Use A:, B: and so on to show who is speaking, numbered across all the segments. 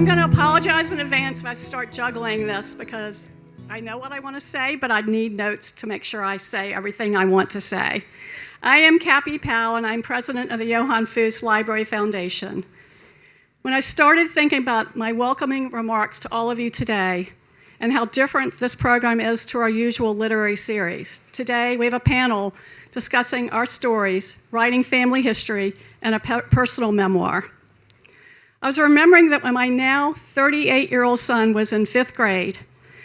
A: I'm going to apologize in advance if I start juggling this because I know what I want to say, but I need notes to make sure I say everything I want to say. I am Cappy Powell, and I'm president of the Johann Fust Library Foundation. When I started thinking about my welcoming remarks to all of you today and how different this program is to our usual literary series, today we have a panel discussing our stories, writing family history, and a personal memoir. I was remembering that when my now 38-year-old son was in 5th grade,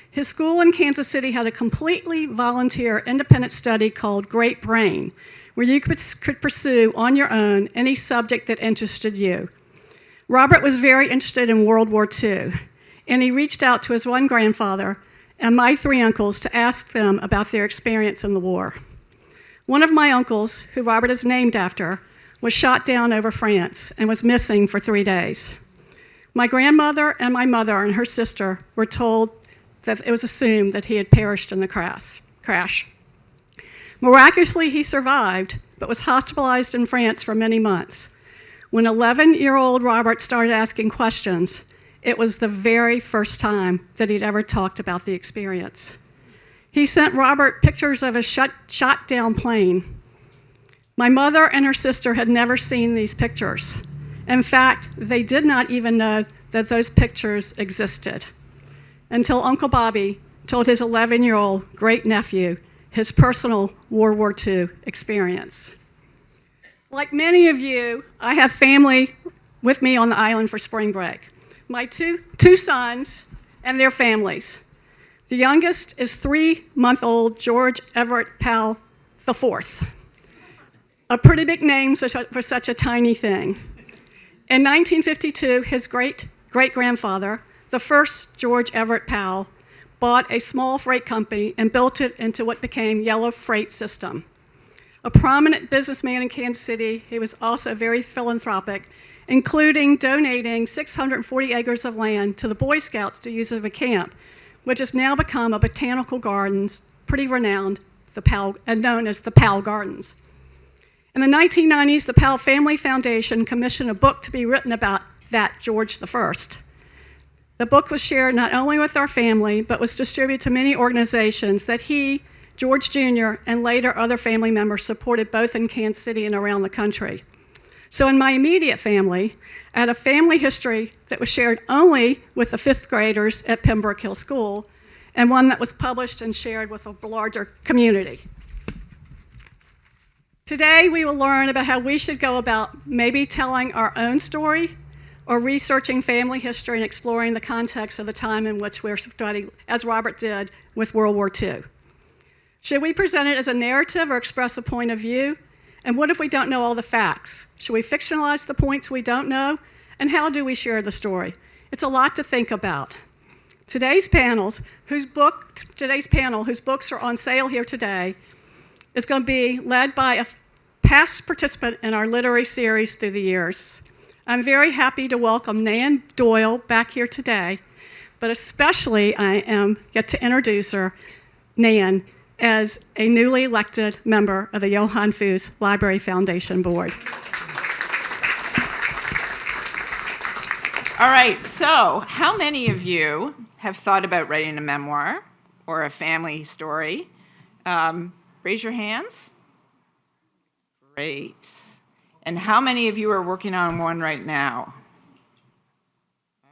A: his school in Kansas City had a completely volunteer independent study called Great Brain, where you could pursue on your own any subject that interested you. Robert was very interested in World War II, and he reached out to his one grandfather and my 3 uncles to ask them about their experience in the war. One of my uncles, who Robert is named after, was shot down over France and was missing for 3 days. My grandmother and my mother and her sister were told that it was assumed that he had perished in the crash. Miraculously, he survived, but was hospitalized in France for many months. When 11-year-old Robert started asking questions, it was the very first time that he'd ever talked about the experience. He sent Robert pictures of a shot-down plane. My mother and her sister had never seen these pictures. In fact, they did not even know that those pictures existed until Uncle Bobby told his 11-year-old great-nephew his personal World War II experience. Like many of you, I have family with me on the island for spring break. My two sons and their families. The youngest is 3-month-old George Everett Powell IV. A pretty big name for such a tiny thing. In 1952, his great-grandfather, the first George Everett Powell, bought a small freight company and built it into what became Yellow Freight System. A prominent businessman in Kansas City, he was also very philanthropic, including donating 640 acres of land to the Boy Scouts to use as a camp, which has now become a botanical gardens, pretty renowned, and known as the Powell Gardens. In the 1990s, the Powell Family Foundation commissioned a book to be written about that George I. The book was shared not only with our family, but was distributed to many organizations that he, George Jr., and later other family members supported both in Kansas City and around the country. So in my immediate family, I had a family history that was shared only with the 5th graders at Pembroke Hill School, and one that was published and shared with a larger community. Today, we will learn about how we should go about maybe telling our own story or researching family history and exploring the context of the time in which we're studying, as Robert did with World War II. Should we present it as a narrative or express a point of view? And what if we don't know all the facts? Should we fictionalize the points we don't know? And how do we share the story? It's a lot to think about. Today's panel, whose books are on sale here today, is going to be led by a past participant in our literary series through the years. I'm very happy to welcome Nan Doyal back here today, but especially I get to introduce her, Nan, as a newly elected member of the Johann Fust Library Foundation Board.
B: All right, so how many of you have thought about writing a memoir or a family story? Raise your hands. Great. And how many of you are working on one right now?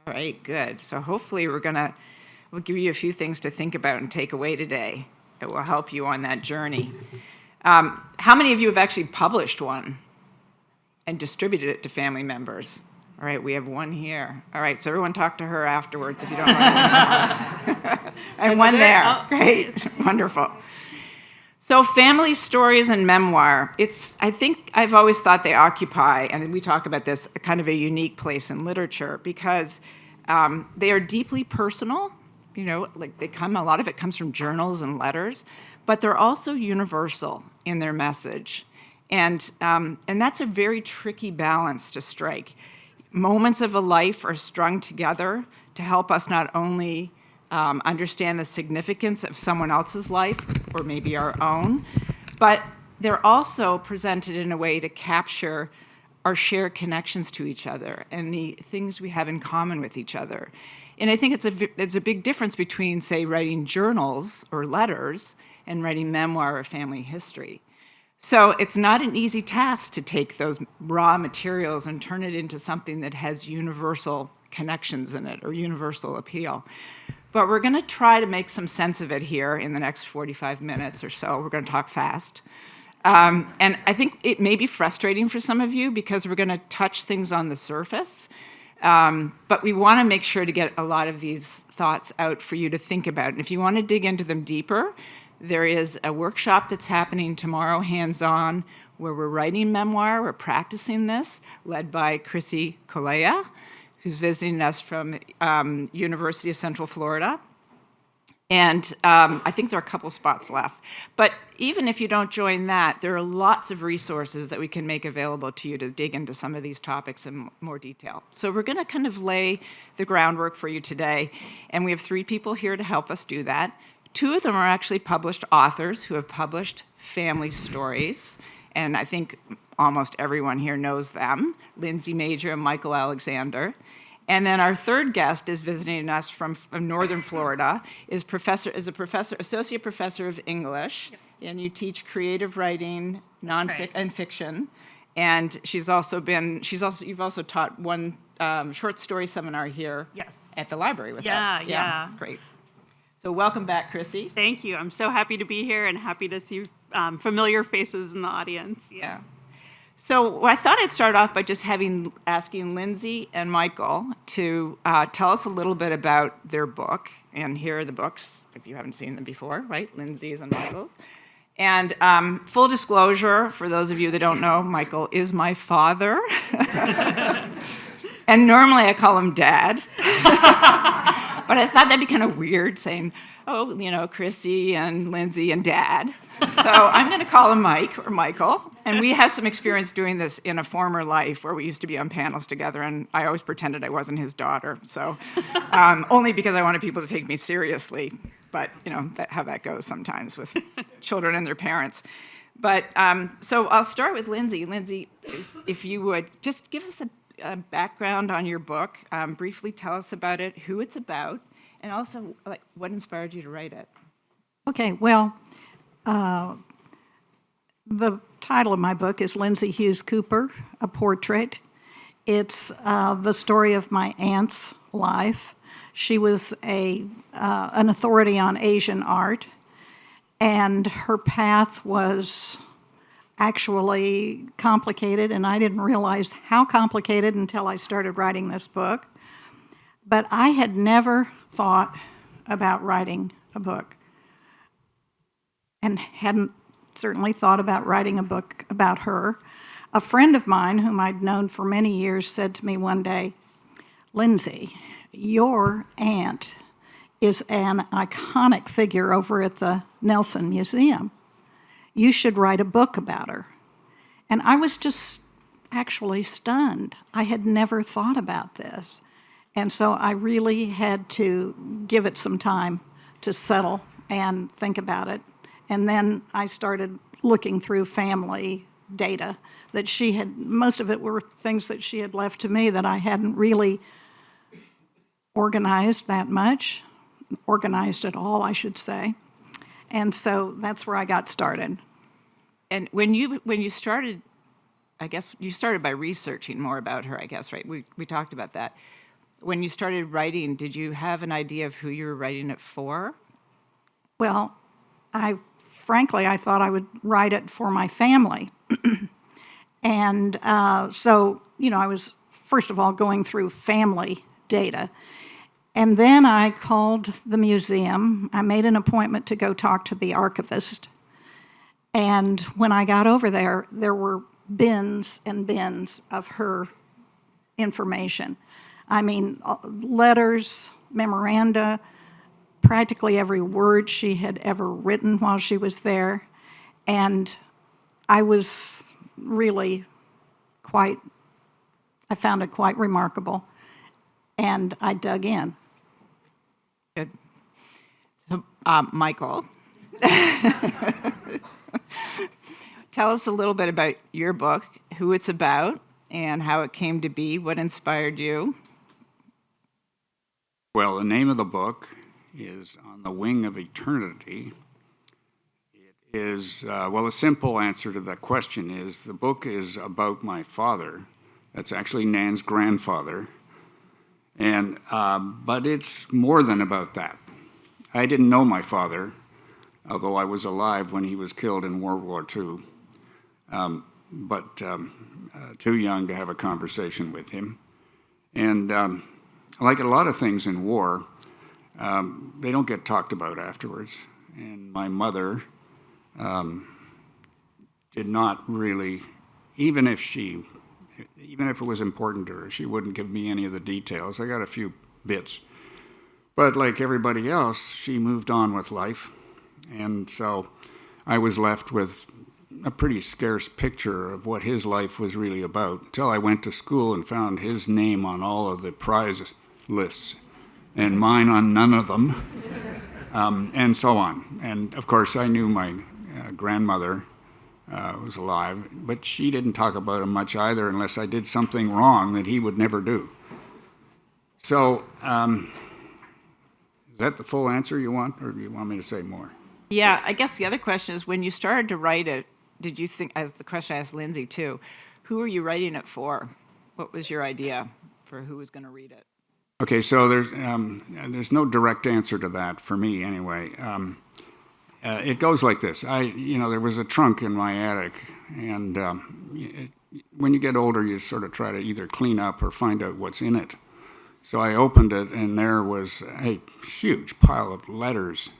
B: All right, good. So hopefully we'll give you a few things to think about and take away today that will help you on that journey. How many of you have actually published one and distributed it to family members? All right, we have one here. All right, so everyone talk to her afterwards if you don't know anything else. And one there. Oh. Great, wonderful. So family stories and memoir, I think I've always thought they occupy, and we talk about this, a kind of a unique place in literature because they are deeply personal. You know, like a lot of it comes from journals and letters, but they're also universal in their message. And that's a very tricky balance to strike. Moments of a life are strung together to help us not only understand the significance of someone else's life, or maybe our own, but they're also presented in a way to capture our shared connections to each other and the things we have in common with each other. And I think it's a big difference between, say, writing journals or letters and writing memoir or family history. So it's not an easy task to take those raw materials and turn it into something that has universal connections in it or universal appeal. But we're going to try to make some sense of it here in the next 45 minutes or so. We're going to talk fast. And I think it may be frustrating for some of you because we're going to touch things on the surface. But we want to make sure to get a lot of these thoughts out for you to think about. And if you want to dig into them deeper, there is a workshop that's happening tomorrow, hands-on, where we're writing memoir, we're practicing this, led by Chrissy Kolaya, who's visiting us from University of Central Florida. And I think there are a couple spots left. But even if you don't join that, there are lots of resources that we can make available to you to dig into some of these topics in more detail. So we're going to kind of lay the groundwork for you today. And we have 3 people here to help us do that. 2 of them are actually published authors who have published family stories. And I think almost everyone here knows them, Lindsay Major and Michael Alexander. And then our 3rd guest is visiting us from Northern Florida, is associate professor of English, and you teach creative writing, and fiction. And you've also taught one short story seminar here at the library with us.
C: Yeah.
B: Great. So welcome back, Chrissy.
C: Thank you. I'm so happy to be here and happy to see familiar faces in the audience.
B: Yeah. So I thought I'd start off by just asking Lindsay and Michael to tell us a little bit about their book. And here are the books, if you haven't seen them before, right? Lindsay's and Michael's. And full disclosure, for those of you that don't know, Michael is my father. And normally I call him Dad. But I thought that'd be kind of weird saying, Chrissy and Lindsay and Dad. So I'm going to call him Mike or Michael. And we have some experience doing this in a former life where we used to be on panels together, and I always pretended I wasn't his daughter. So only because I wanted people to take me seriously. But, how that goes sometimes with children and their parents. But so I'll start with Lindsay. Lindsay, if you would, just give us a background on your book. Briefly tell us about it, who it's about, and also what inspired you to write it.
D: Okay, well, the title of my book is Lindsay Hughes Cooper, A Portrait. It's the story of my aunt's life. She was an authority on Asian art, and her path was actually complicated, and I didn't realize how complicated until I started writing this book. But I had never thought about writing a book, and hadn't certainly thought about writing a book about her. A friend of mine, whom I'd known for many years, said to me one day, "Lindsay, your aunt is an iconic figure over at the Nelson Museum. You should write a book about her." And I was just actually stunned. I had never thought about this. And so I really had to give it some time to settle and think about it. And then I started looking through family data that she had, most of it were things that she had left to me that I hadn't really organized that much, organized at all, I should say. And so that's where I got started.
B: And when you started, I guess you started by researching more about her, I guess, right? We talked about that. When you started writing, did you have an idea of who you were writing it for?
D: Well, frankly, I thought I would write it for my family. And so, I was, first of all, going through family data. And then I called the museum. I made an appointment to go talk to the archivist. And when I got over there, there were bins and bins of her information. I mean, letters, memoranda, practically every word she had ever written while she was there. And I was really I found it quite remarkable. And I dug in.
B: Good. So, Michael, tell us a little bit about your book, who it's about, and how it came to be. What inspired you?
E: Well, the name of the book is On the Wing of Eternity. It is, the simple answer to that question is the book is about my father. That's actually Nan's grandfather. And, but it's more than about that. I didn't know my father, although I was alive when he was killed in World War II, but too young to have a conversation with him. And like a lot of things in war, they don't get talked about afterwards. And my mother did not really, even if it was important to her, she wouldn't give me any of the details. I got a few bits. But like everybody else, she moved on with life. And so I was left with a pretty scarce picture of what his life was really about until I went to school and found his name on all of the prize lists and mine on none of them, and so on. And of course, I knew my grandmother was alive, but she didn't talk about him much either unless I did something wrong that he would never do. So, is that the full answer you want, or do you want me to say more?
B: Yeah, I guess the other question is, when you started to write it, did you think, as the question I asked Lindsay too, who were you writing it for? What was your idea for who was going to read it?
E: Okay, so there's no direct answer to that for me anyway. It goes like this. There was a trunk in my attic, and when you get older, you sort of try to either clean up or find out what's in it. So I opened it, and there was a huge pile of letters,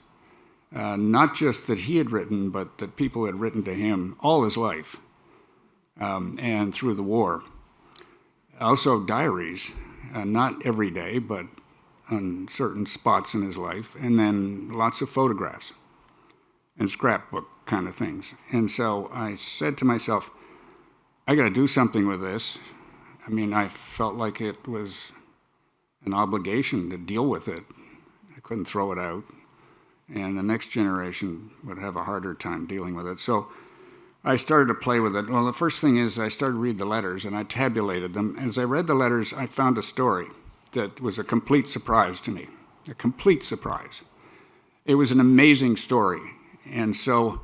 E: not just that he had written, but that people had written to him all his life, and through the war. Also diaries, not every day, but on certain spots in his life, and then lots of photographs and scrapbook kind of things. And so I said to myself, I got to do something with this. I mean, I felt like it was an obligation to deal with it. I couldn't throw it out, and the next generation would have a harder time dealing with it. So I started to play with it. Well, the first thing is I started to read the letters, and I tabulated them. As I read the letters, I found a story that was a complete surprise to me, a complete surprise. It was an amazing story. And so,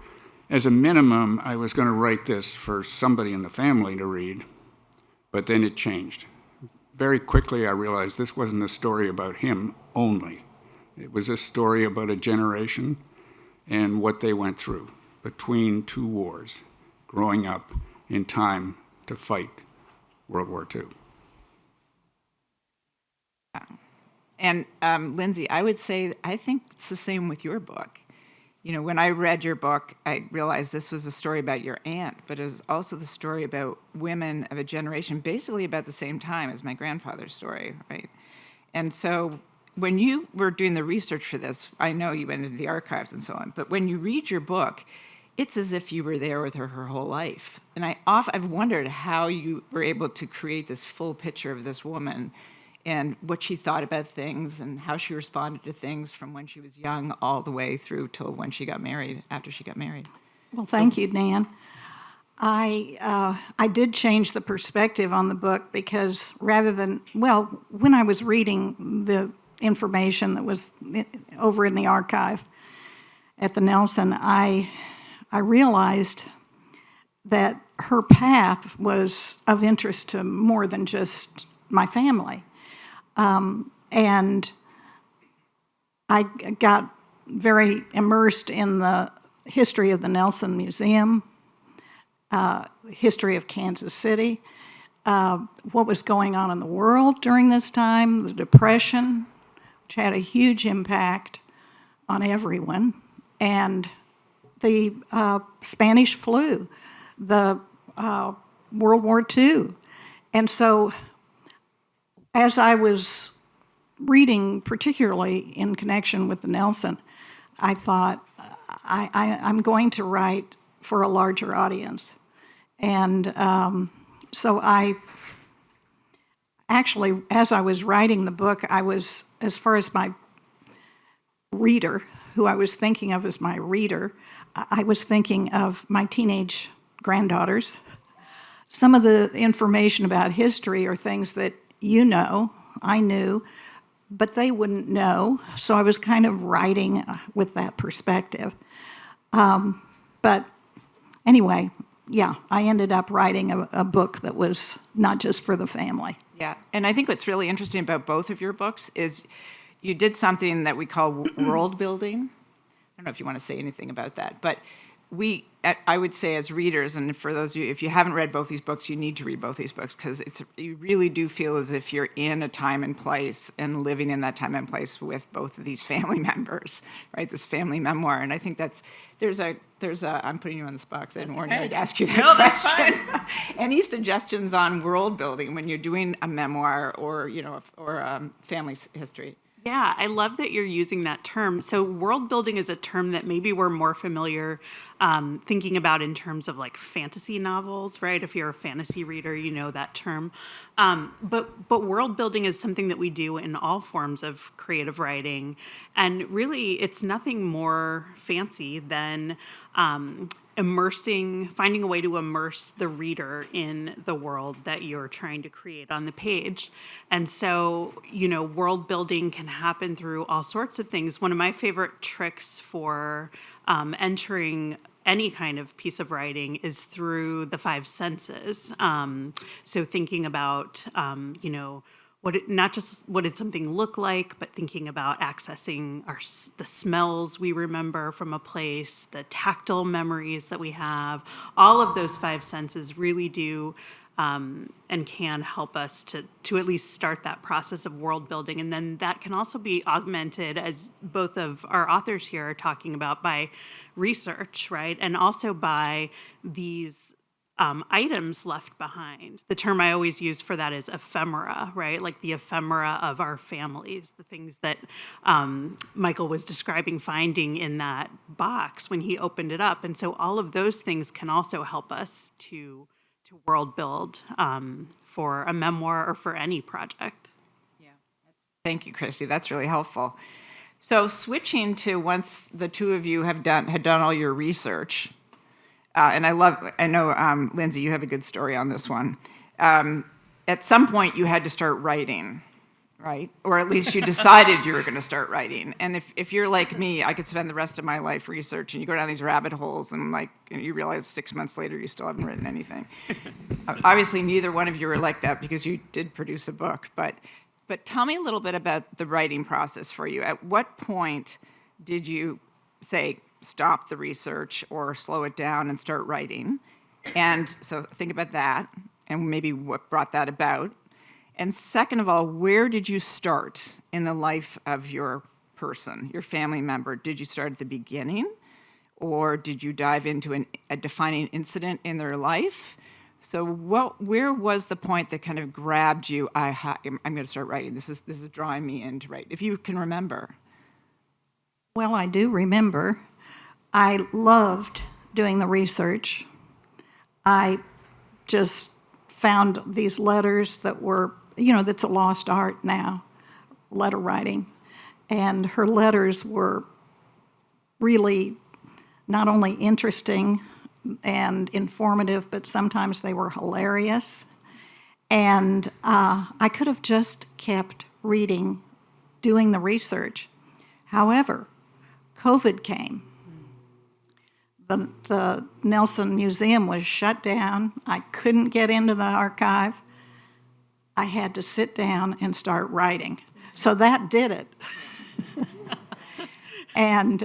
E: as a minimum, I was going to write this for somebody in the family to read, but then it changed. Very quickly, I realized this wasn't a story about him only. It was a story about a generation and what they went through between two wars, growing up in time to fight World War II.
B: And Lindsay, I would say, I think it's the same with your book. You know, when I read your book, I realized this was a story about your aunt, but it was also the story about women of a generation, basically about the same time as my grandfather's story, right? And so when you were doing the research for this, I know you went into the archives and so on, but when you read your book, it's as if you were there with her whole life. And I've wondered how you were able to create this full picture of this woman and what she thought about things and how she responded to things from when she was young all the way through till when she got married, after she got married.
D: Well, thank you, Nan. I did change the perspective on the book because rather than, when I was reading the information that was over in the archive at the Nelson, I realized that her path was of interest to more than just my family. And I got very immersed in the history of the Nelson Museum, history of Kansas City, what was going on in the world during this time, the Depression, which had a huge impact on everyone, and the Spanish flu, the World War II. And so as I was reading, particularly in connection with the Nelson, I thought, I'm going to write for a larger audience. And so I actually, as I was writing the book, I was, as far as my reader, who I was thinking of as my reader, I was thinking of my teenage granddaughters. some of the information about history are things that I knew, but they wouldn't know. So I was kind of writing with that perspective. But anyway, yeah, I ended up writing a book that was not just for the family.
B: Yeah, and I think what's really interesting about both of your books is you did something that we call world building. I don't know if you want to say anything about that, but I would say as readers, and for those of you, if you haven't read both these books, you need to read both these books because you really do feel as if you're in a time and place and living in that time and place with both of these family members, right? This family memoir, and I think there's a. I'm putting you on the spot because I didn't warn you I'd ask you that question. That's fine. Any suggestions on world building when you're doing a memoir or family history?
C: Yeah, I love that you're using that term. So world building is a term that maybe we're more familiar thinking about in terms of like fantasy novels, right? If you're a fantasy reader, you know that term. But world building is something that we do in all forms of creative writing. And really, it's nothing more fancy than finding a way to immerse the reader in the world that you're trying to create on the page. And so, world building can happen through all sorts of things. One of my favorite tricks for entering any kind of piece of writing is through the five senses. So thinking about, not just what did something look like, but thinking about accessing the smells we remember from a place, the tactile memories that we have. All of those five senses really do and can help us to at least start that process of world building. And then that can also be augmented, as both of our authors here are talking about, by research, right? And also by these items left behind. The term I always use for that is ephemera, right? Like the ephemera of our families, the things that Michael was describing finding in that box when he opened it up. And so all of those things can also help us to world build for a memoir or for any project.
B: Yeah. Thank you, Chrissy. That's really helpful. So switching to once the two of you had done all your research, and I know, Lindsay, you have a good story on this one. At some point, you had to start writing, right? Or at least you decided you were going to start writing. And if you're like me, I could spend the rest of my life researching. You go down these rabbit holes, and you realize 6 months later you still haven't written anything. Obviously, neither one of you are like that because you did produce a book. But tell me a little bit about the writing process for you. At what point did you say, stop the research or slow it down and start writing? And so think about that and maybe what brought that about. And second of all, where did you start in the life of your person, your family member? Did you start at the beginning, or did you dive into a defining incident in their life? So where was the point that kind of grabbed you? I'm going to start writing. This is drawing me in to write, if you can remember.
D: Well, I do remember. I loved doing the research. I just found these letters that were, that's a lost art now, letter writing. And her letters were really not only interesting and informative, but sometimes they were hilarious. And I could have just kept reading, doing the research. However, COVID came. The Nelson Museum was shut down. I couldn't get into the archive. I had to sit down and start writing. So that did it. And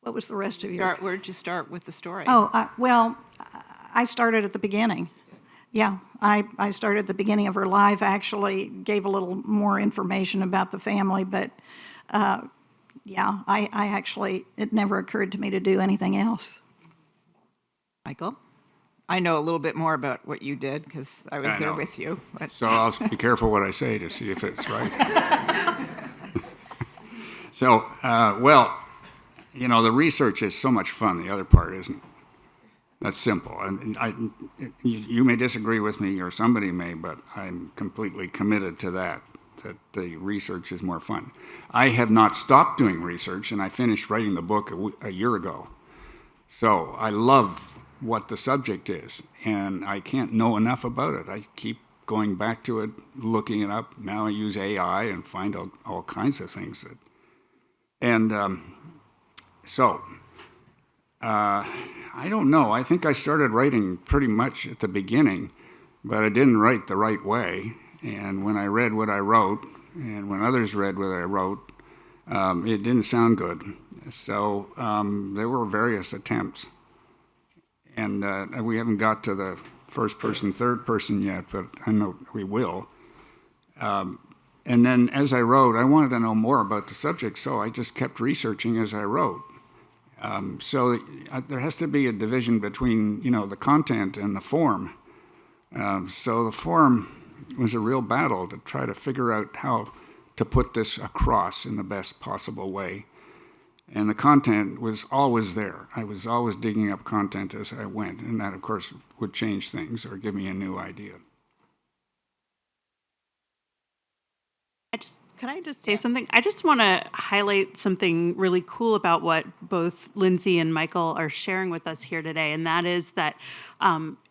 D: what was the rest of your...
B: Where did you start with the story?
D: I started at the beginning. Yeah, I started at the beginning of her life, actually gave a little more information about the family, but... I actually, it never occurred to me to do anything else.
B: Michael? I know a little bit more about what you did because I was there with you. But.
E: So I'll be careful what I say to see if it's right. So, the research is so much fun. The other part isn't. That's simple. And you may disagree with me or somebody may, but I'm completely committed to that the research is more fun. I have not stopped doing research, and I finished writing the book a year ago. So I love what the subject is, and I can't know enough about it. I keep going back to it, looking it up. Now I use AI and find out all kinds of things. I don't know. I think I started writing pretty much at the beginning, but I didn't write the right way. And when I read what I wrote, and when others read what I wrote, it didn't sound good. So there were various attempts. And we haven't got to the first person, third person yet, but I know we will. And then as I wrote, I wanted to know more about the subject, so I just kept researching as I wrote. So there has to be a division between, the content and the form. So the form was a real battle to try to figure out how to put this across in the best possible way. And the content was always there. I was always digging up content as I went, and that, of course, would change things or give me a new idea.
C: Could I just say something? I just want to highlight something really cool about what both Lindsay and Michael are sharing with us here today, and that is that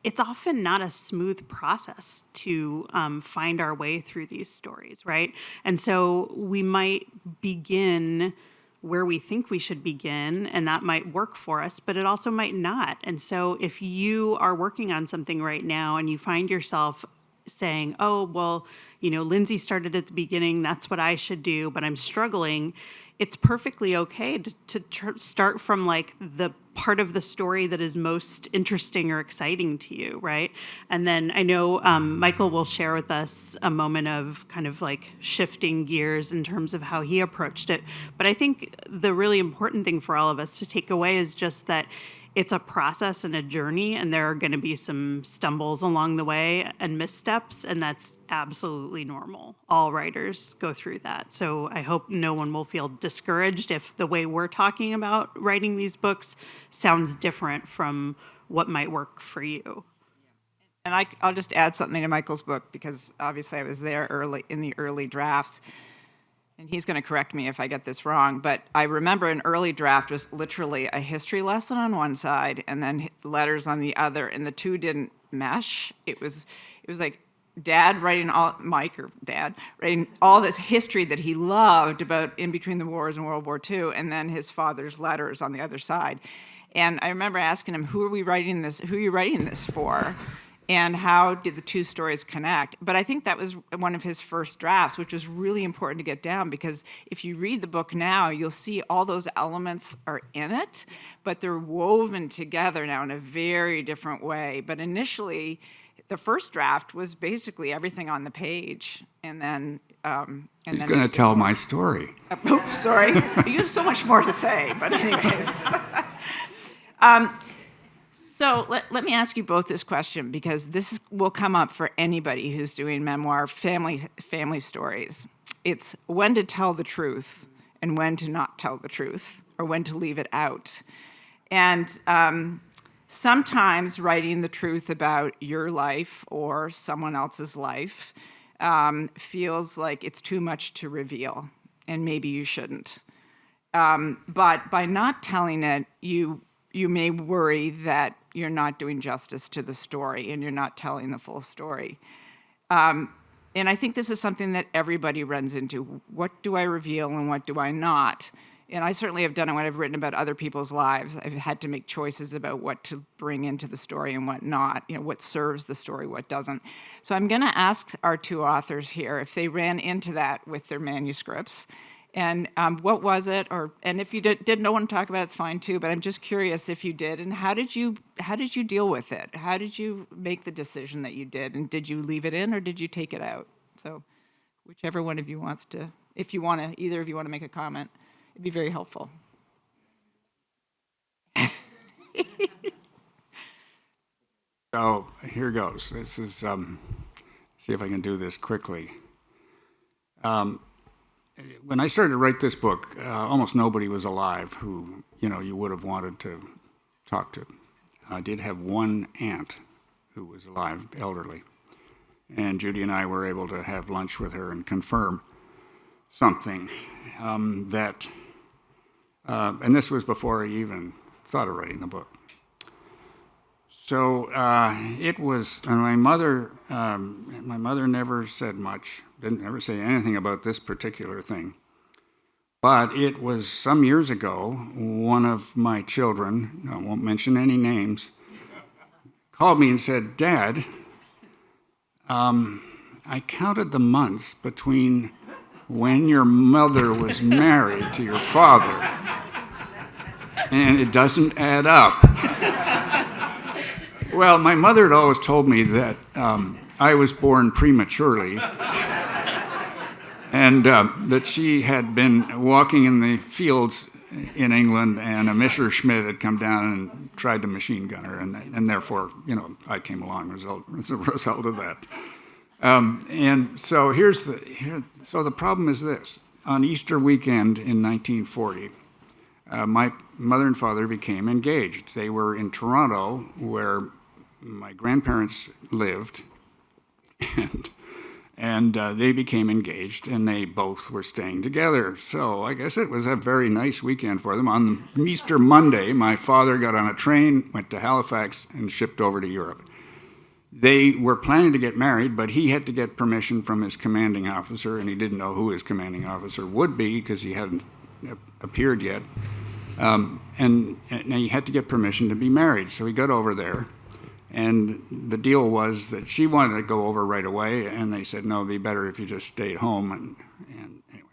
C: it's often not a smooth process to find our way through these stories, right? And so we might begin where we think we should begin, and that might work for us, but it also might not. And so if you are working on something right now and you find yourself saying, oh, well, Lindsay started at the beginning, that's what I should do, but I'm struggling, it's perfectly okay to start from like the part of the story that is most interesting or exciting to you, right? And then I know Michael will share with us a moment of kind of like shifting gears in terms of how he approached it. But I think the really important thing for all of us to take away is just that it's a process and a journey, and there are going to be some stumbles along the way and missteps, and that's absolutely normal. All writers go through that. So I hope no one will feel discouraged if the way we're talking about writing these books sounds different from what might work for you.
B: And I'll just add something to Michael's book, because obviously I was there early in the early drafts. And he's going to correct me if I get this wrong, but I remember an early draft was literally a history lesson on one side and then letters on the other, and the two didn't mesh. It was like Dad writing all this history that he loved about in between the wars and World War II, and then his father's letters on the other side. And I remember asking him, who are you writing this for? And how did the two stories connect? But I think that was one of his first drafts, which was really important to get down, because if you read the book now, you'll see all those elements are in it, but they're woven together now in a very different way. But initially, the first draft was basically everything on the page, and then
E: He's going to tell my story.
B: Oops, sorry. You have so much more to say, but anyways. So let me ask you both this question, because this will come up for anybody who's doing memoir, family stories. It's when to tell the truth and when to not tell the truth, or when to leave it out. And sometimes writing the truth about your life or someone else's life feels like it's too much to reveal, and maybe you shouldn't. But by not telling it, you may worry that you're not doing justice to the story and you're not telling the full story. And I think this is something that everybody runs into. What do I reveal and what do I not? And I certainly have done it when I've written about other people's lives. I've had to make choices about what to bring into the story and what not, what serves the story, what doesn't. So I'm going to ask our two authors here if they ran into that with their manuscripts. And what was it? And if you didn't know what to talk about, it's fine too. But I'm just curious if you did, and how did you deal with it? How did you make the decision that you did? And did you leave it in or did you take it out? So, whichever one of you wants to, if you want to, either of you want to make a comment, it'd be very helpful.
E: So here goes. This is see if I can do this quickly. When I started to write this book, almost nobody was alive who, you would have wanted to talk to. I did have one aunt who was alive, elderly, and Judy and I were able to have lunch with her and confirm something and this was before I even thought of writing the book. So it was, and my mother never said much, didn't ever say anything about this particular thing. But it was some years ago, one of my children, I won't mention any names, called me and said, "Dad, I counted the months between when your mother was married to your father, and it doesn't add up." Well, my mother had always told me that I was born prematurely, and that she had been walking in the fields in England, and a Mr. Schmidt had come down and tried to machine gun her, and therefore, I came along as a result of that. And so so the problem is this: on Easter weekend in 1940, my mother and father became engaged. They were in Toronto, where my grandparents lived, and they became engaged, and they both were staying together. So I guess it was a very nice weekend for them. On Easter Monday, my father got on a train, went to Halifax, and shipped over to Europe. They were planning to get married, but he had to get permission from his commanding officer, and he didn't know who his commanding officer would be because he hadn't appeared yet. And he had to get permission to be married, so he got over there. And the deal was that she wanted to go over right away, and they said, no, it'd be better if you just stayed home. And anyway,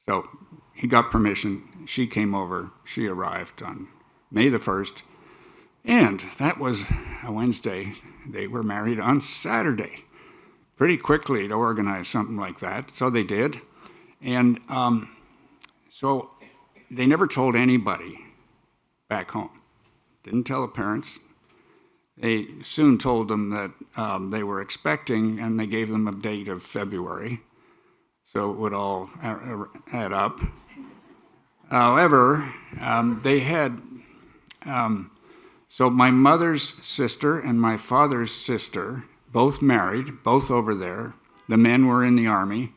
E: so he got permission. She came over. She arrived on May the 1st, and that was a Wednesday. They were married on Saturday. Pretty quickly to organize something like that, so they did. And so they never told anybody back home. Didn't tell the parents. They soon told them that they were expecting, and they gave them a date of February, so it would all add up. However, they had, so my mother's sister and my father's sister, both married, both over there. The men were in the army.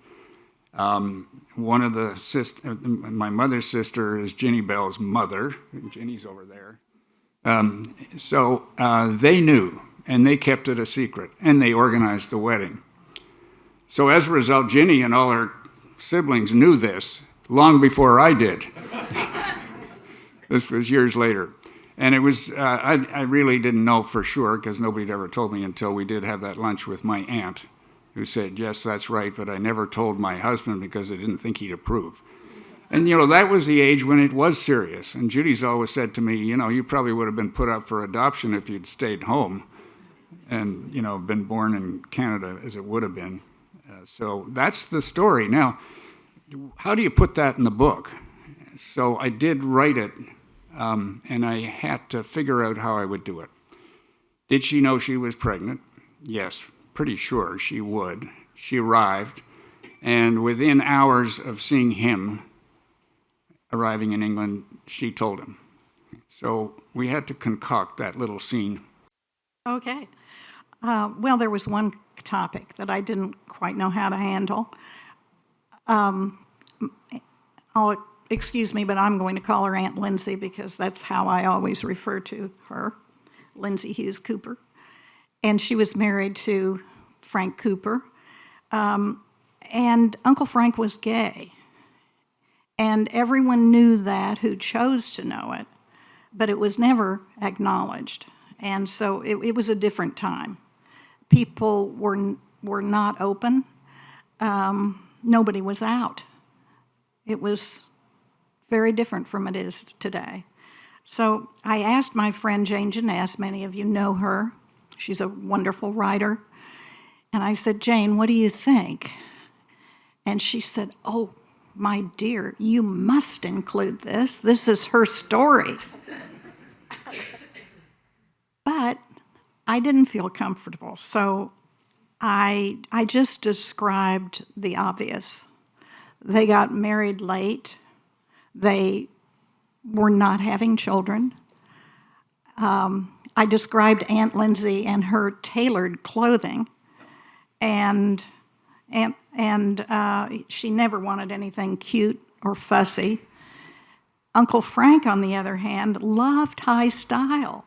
E: One of my mother's sister is Ginny Bell's mother. Ginny's over there. So they knew, and they kept it a secret, and they organized the wedding. So as a result, Ginny and all her siblings knew this long before I did. This was years later. And it was, I really didn't know for sure, because nobody had ever told me until we did have that lunch with my aunt, who said, yes, that's right, but I never told my husband because I didn't think he'd approve. And, that was the age when it was serious. And Judy's always said to me, you probably would have been put up for adoption if you'd stayed home and, been born in Canada as it would have been. So that's the story. Now, how do you put that in the book? So I did write it, and I had to figure out how I would do it. Did she know she was pregnant? Yes, pretty sure she would. She arrived, and within hours of seeing him arriving in England, she told him. So we had to concoct that little scene.
D: Okay. Well, there was one topic that I didn't quite know how to handle. Excuse me, but I'm going to call her Aunt Lindsay because that's how I always refer to her, Lindsay Hughes Cooper. And she was married to Frank Cooper. And Uncle Frank was gay. And everyone knew that who chose to know it, but it was never acknowledged. And so it was a different time. People were not open. Nobody was out. It was very different from it is today. So I asked my friend Jane Jeunesse, many of you know her. She's a wonderful writer. And I said, Jane, what do you think? And she said, oh, my dear, you must include this. This is her story. But I didn't feel comfortable, so I just described the obvious. They got married late. They were not having children. I described Aunt Lindsay and her tailored clothing, and she never wanted anything cute or fussy. Uncle Frank, on the other hand, loved high style.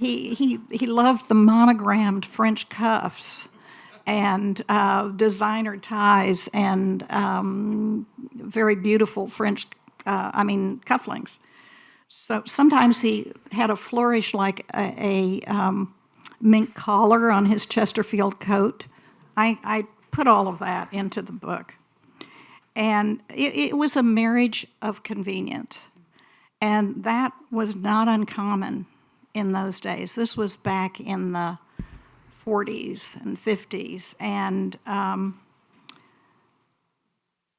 D: he loved the monogrammed French cuffs and designer ties and very beautiful French, cufflinks. So sometimes he had a flourish like a mink collar on his Chesterfield coat. I put all of that into the book. And it was a marriage of convenience. And that was not uncommon in those days. This was back in the 40s and 50s. And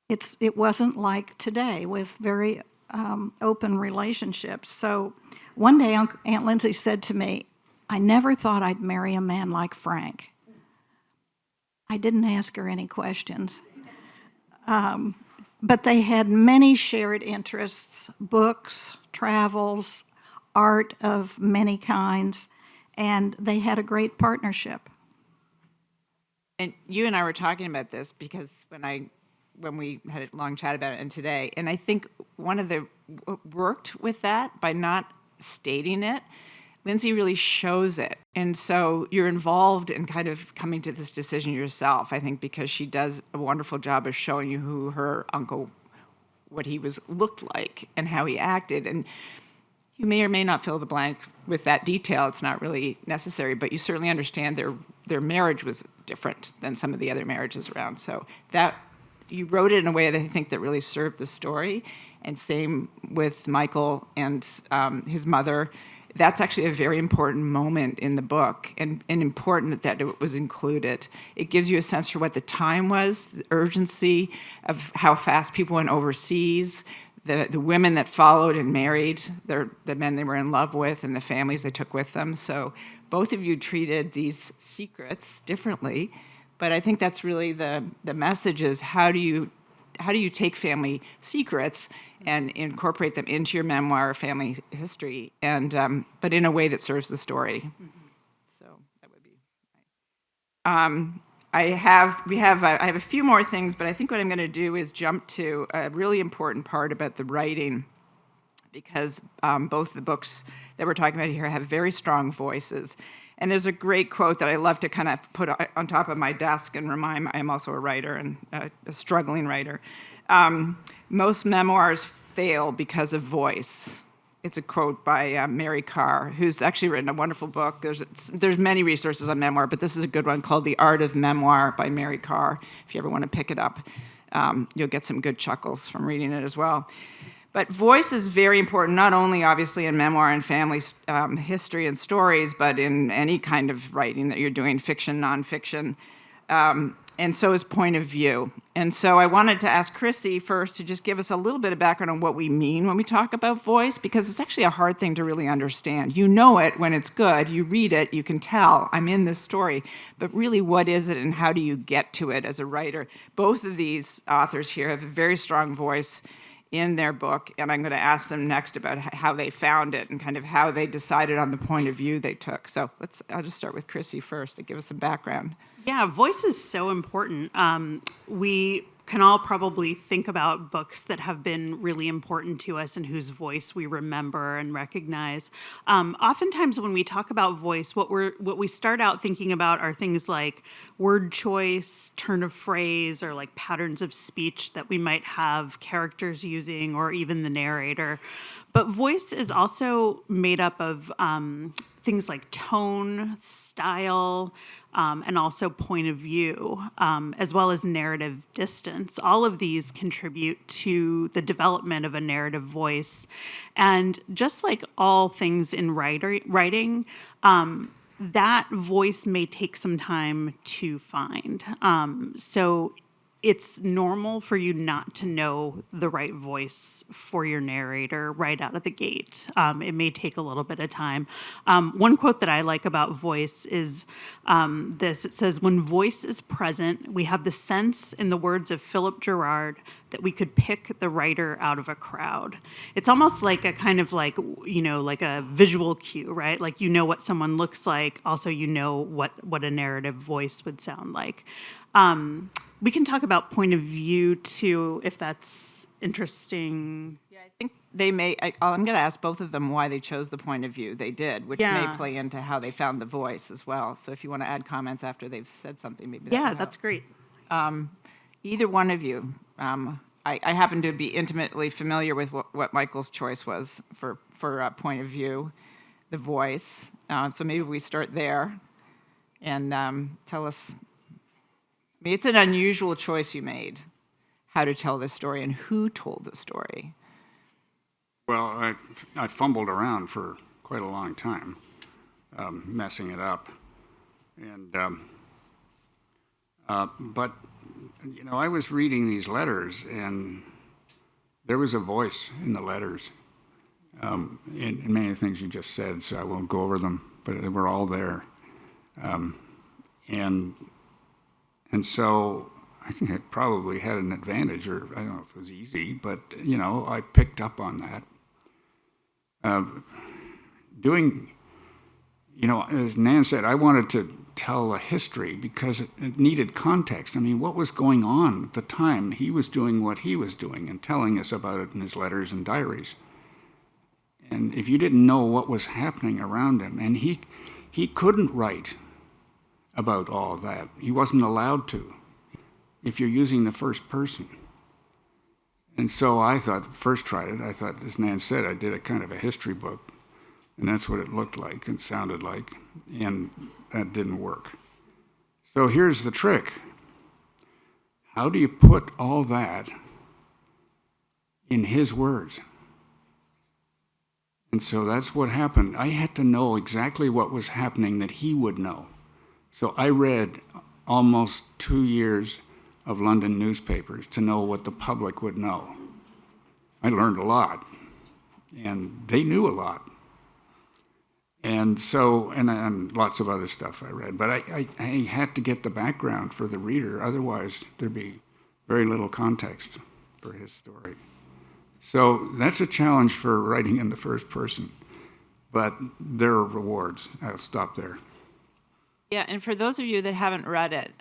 D: it wasn't like today with very open relationships. So one day Aunt Lindsay said to me, "I never thought I'd marry a man like Frank." I didn't ask her any questions. But they had many shared interests: books, travels, art of many kinds, and they had a great partnership.
B: And you and I were talking about this because when we had a long chat about it and today, and I think one of the worked with that by not stating it. Lindsay really shows it. And so you're involved in kind of coming to this decision yourself, I think, because she does a wonderful job of showing you who her uncle, what he looked like and how he acted. And you may or may not fill the blank with that detail. It's not really necessary, but you certainly understand their marriage was different than some of the other marriages around. So that you wrote it in a way that I think that really served the story. And same with Michael and his mother. That's actually a very important moment in the book, and important that it was included. It gives you a sense for what the time was, the urgency of how fast people went overseas, the women that followed and married the men they were in love with, and the families they took with them. So both of you treated these secrets differently, but I think that's really the message is how do you take family secrets and incorporate them into your memoir, family history, and but in a way that serves the story. Mm-hmm. So that would be. I have a few more things, but I think what I'm going to do is jump to a really important part about the writing, because both the books that we're talking about here have very strong voices. And there's a great quote that I love to kind of put on top of my desk and remind. I'm also a writer and a struggling writer. Most memoirs fail because of voice. It's a quote by Mary Carr, who's actually written a wonderful book. There's many resources on memoir, but this is a good one called The Art of Memoir by Mary Carr. If you ever want to pick it up, you'll get some good chuckles from reading it as well. But voice is very important, not only obviously in memoir and family history and stories, but in any kind of writing that you're doing, fiction, nonfiction, and so is point of view. And so I wanted to ask Chrissy first to just give us a little bit of background on what we mean when we talk about voice, because it's actually a hard thing to really understand. You know it when it's good, you read it, you can tell, I'm in this story, but really what is it and how do you get to it as a writer? Both of these authors here have a very strong voice in their book, and I'm going to ask them next about how they found it and kind of how they decided on the point of view they took. So I'll just start with Chrissy first to give us some background.
C: Yeah, voice is so important. We can all probably think about books that have been really important to us and whose voice we remember and recognize. Oftentimes when we talk about voice, what we start out thinking about are things like word choice, turn of phrase, or like patterns of speech that we might have characters using, or even the narrator. But voice is also made up of things like tone, style, and also point of view, as well as narrative distance. All of these contribute to the development of a narrative voice. And just like all things in writing, that voice may take some time to find. So it's normal for you not to know the right voice for your narrator right out of the gate. It may take a little bit of time. One quote that I like about voice is this. It says, "When voice is present, we have the sense, in the words of Philip Gerard, that we could pick the writer out of a crowd." It's almost like a kind of like a visual cue, right? Like you know what someone looks like. Also, you know what a narrative voice would sound like. We can talk about point of view too, if that's interesting.
B: I think they may, I'm going to ask both of them why they chose the point of view they did, which may
C: Yeah.
B: play into how they found the voice as well. So if you want to add comments after they've said something, maybe that
C: Yeah,
B: would
C: that's
B: help.
C: great.
B: Either one of you, I happen to be intimately familiar with what Michael's choice was for point of view, the voice. So maybe we start there and tell us. I mean, it's an unusual choice you made, how to tell this story and who told the story.
E: Well, I fumbled around for quite a long time, messing it up, and but you know, I was reading these letters, and there was a voice in the letters, in many of the things you just said. So I won't go over them, but they were all there, and so I think I probably had an advantage, or I don't know if it was easy, but you know, I picked up on that. Doing, you know, as Nan said, I wanted to tell a history because it needed context. I mean, what was going on at the time? He was doing what he was doing and telling us about it in his letters and diaries. And if you didn't know what was happening around him, and he couldn't write about all that. He wasn't allowed to if you're using the first person. And so I thought, first tried it, I thought, as Nan said, I did a kind of a history book. And that's what it looked like and sounded like. And that didn't work. So here's the trick. How do you put all that in his words? And so that's what happened. I had to know exactly what was happening that he would know. So I read almost 2 years of London newspapers to know what the public would know. I learned a lot, and they knew a lot. And so, and lots of other stuff I read. But I had to get the background for the reader, otherwise there'd be very little context for his story. So that's a challenge for writing in the first person, but there are rewards. I'll stop there.
B: Yeah, and for those of you that haven't read it,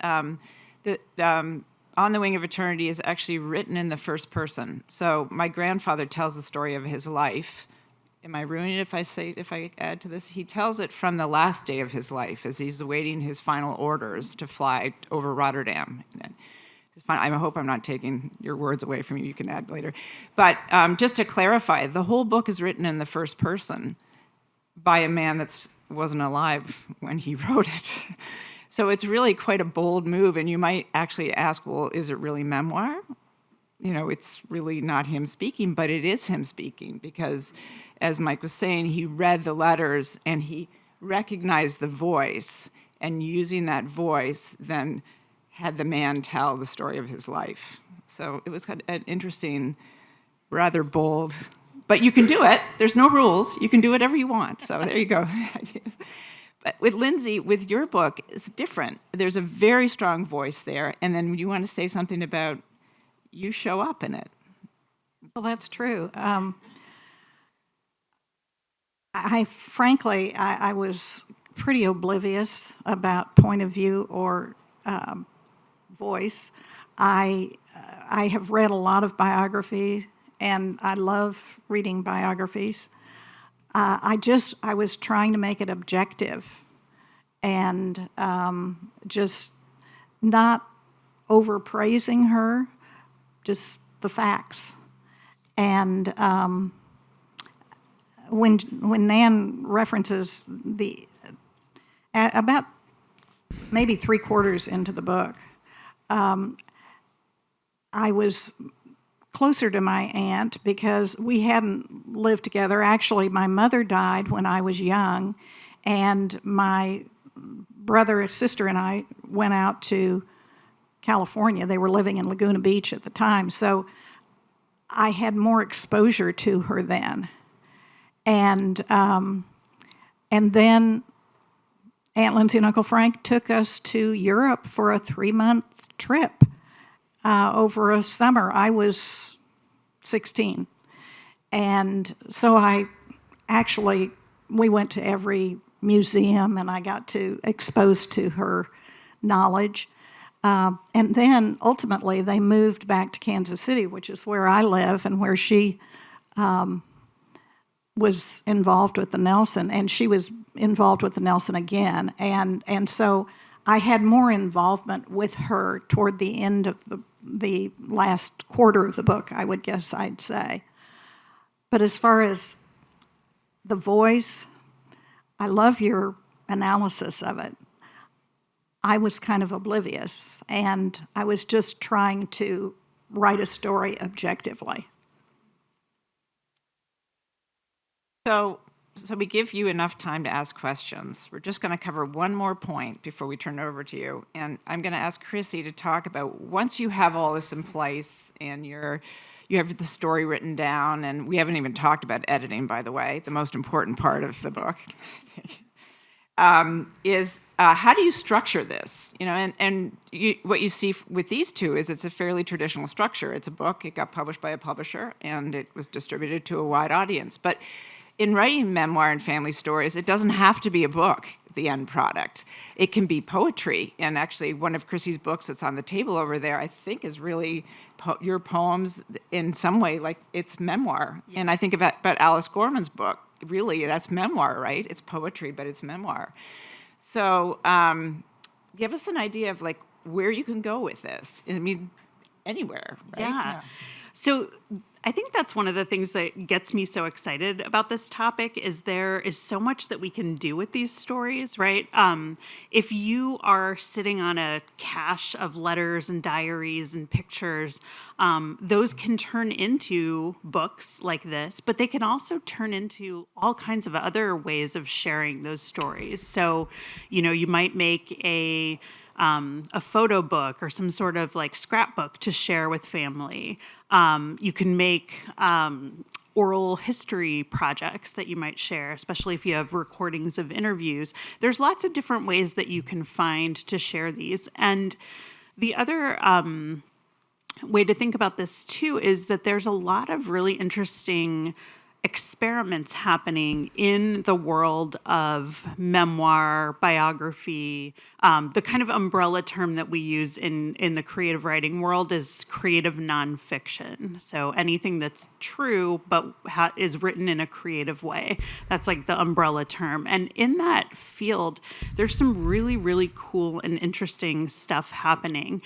B: On the Wing of Eternity is actually written in the first person. So my grandfather tells the story of his life. Am I ruining it if I add to this? He tells it from the last day of his life as he's awaiting his final orders to fly over Rotterdam. I hope I'm not taking your words away from you. You can add later. But just to clarify, the whole book is written in the first person by a man that wasn't alive when he wrote it. So it's really quite a bold move. And you might actually ask, well, is it really memoir? You know, it's really not him speaking, but it is him speaking because, as Mike was saying, he read the letters and he recognized the voice, and using that voice then had the man tell the story of his life. So it was kind of an interesting, rather bold, but you can do it. There's no rules. You can do whatever you want. So there you go. But with Lindsay, with your book, it's different. There's a very strong voice there, and then you want to say something about you show up in it.
D: Well, that's true. Frankly, I was pretty oblivious about point of view or voice. I have read a lot of biography, and I love reading biographies. I was trying to make it objective and just not overpraising her, just the facts. And when Nan references about maybe 3/4 into the book, I was closer to my aunt because we hadn't lived together. Actually, my mother died when I was young, and my brother, sister, and I went out to California. They were living in Laguna Beach at the time, so I had more exposure to her then. And then Aunt Lindsay and Uncle Frank took us to Europe for a 3-month trip. Over a summer. I was 16. And so we went to every museum and I got exposed to her knowledge. And then ultimately they moved back to Kansas City, which is where I live and where she was involved with the Nelson, and she was involved with the Nelson again. And so I had more involvement with her toward the end of the last quarter of the book, I would guess I'd say. But as far as the voice, I love your analysis of it. I was kind of oblivious, and I was just trying to write a story objectively.
B: So we give you enough time to ask questions. We're just going to cover one more point before we turn it over to you. And I'm going to ask Chrissy to talk about, once you have all this in place and you have the story written down, and we haven't even talked about editing, by the way, the most important part of the book, is how do you structure this? What you see with these two is it's a fairly traditional structure. It's a book. It got published by a publisher, and it was distributed to a wide audience. But in writing memoir and family stories, it doesn't have to be a book, the end product. It can be poetry. And actually, one of Chrissy's books that's on the table over there, I think, is really your poems in some way, like it's memoir. Yeah. And I think about Alice Gorman's book. Really, that's memoir, right? It's poetry, but it's memoir. So give us an idea of like where you can go with this. I mean, anywhere, right?
C: Yeah. So I think that's one of the things that gets me so excited about this topic is there is so much that we can do with these stories, right? If you are sitting on a cache of letters and diaries and pictures, those can turn into books like this, but they can also turn into all kinds of other ways of sharing those stories. So, you might make a photo book or some sort of like scrapbook to share with family. You can make oral history projects that you might share, especially if you have recordings of interviews. There's lots of different ways that you can find to share these. And the other way to think about this too is that there's a lot of really interesting experiments happening in the world of memoir, biography. The kind of umbrella term that we use in the creative writing world is creative nonfiction. So anything that's true but is written in a creative way. That's like the umbrella term. And in that field, there's some really, really cool and interesting stuff happening.